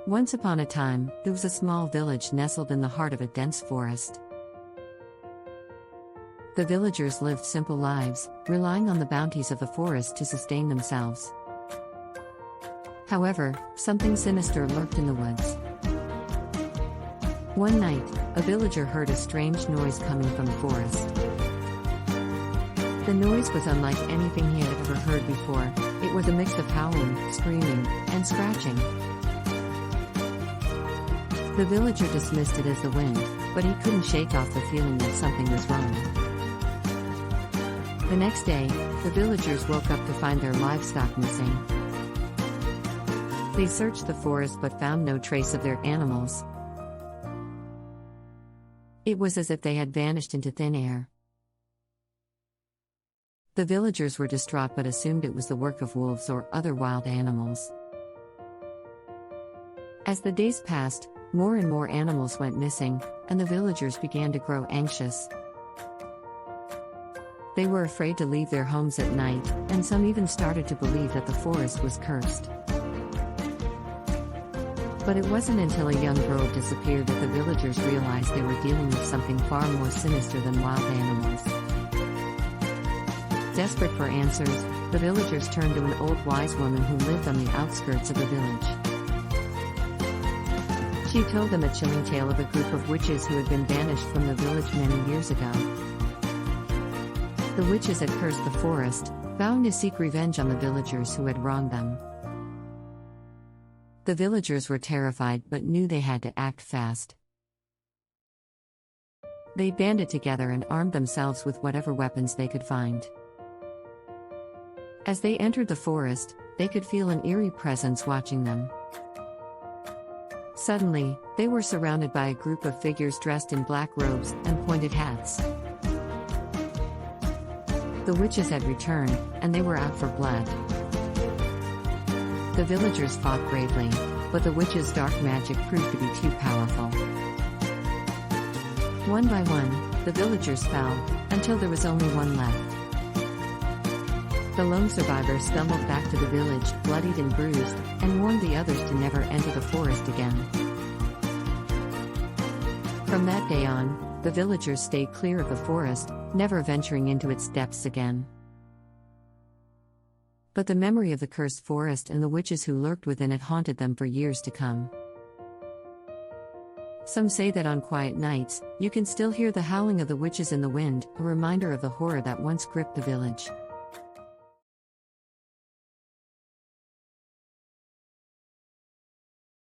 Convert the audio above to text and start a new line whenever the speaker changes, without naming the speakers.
Once upon a time, there was a small village nestled in the heart of a dense forest. The villagers lived simple lives, relying on the bounties of the forest to sustain themselves. However, something sinister lurked in the woods. One night, a villager heard a strange noise coming from the forest. The noise was unlike anything he had ever heard before. It was a mix of howling, screaming, and scratching. The villager dismissed it as the wind, but he couldn't shake off the feeling that something was wrong. The next day, the villagers woke up to find their livestock missing. They searched the forest but found no trace of their animals. It was as if they had vanished into thin air. The villagers were distraught but assumed it was the work of wolves or other wild animals. As the days passed, more and more animals went missing, and the villagers began to grow anxious. They were afraid to leave their homes at night, and some even started to believe that the forest was cursed. But it wasn't until a young girl disappeared that the villagers realized they were dealing with something far more sinister than wild animals. Desperate for answers, the villagers turned to an old wise woman who lived on the outskirts of the village. She told them a chilling tale of a group of witches who had been banished from the village many years ago. The witches had cursed the forest, vowing to seek revenge on the villagers who had wronged them. The villagers were terrified but knew they had to act fast. They banded together and armed themselves with whatever weapons they could find. As they entered the forest, they could feel an eerie presence watching them. Suddenly, they were surrounded by a group of figures dressed in black robes and pointed hats. The witches had returned, and they were out for blood. The villagers fought bravely, but the witches' dark magic proved to be too powerful. One by one, the villagers fell, until there was only one left. The lone survivor stumbled back to the village, bloodied and bruised, and warned the others to never enter the forest again. From that day on, the villagers stayed clear of the forest, never venturing into its depths again. But the memory of the cursed forest and the witches who lurked within it haunted them for years to come. Some say that on quiet nights, you can still hear the howling of the witches in the wind, a reminder of the horror that once gripped the village.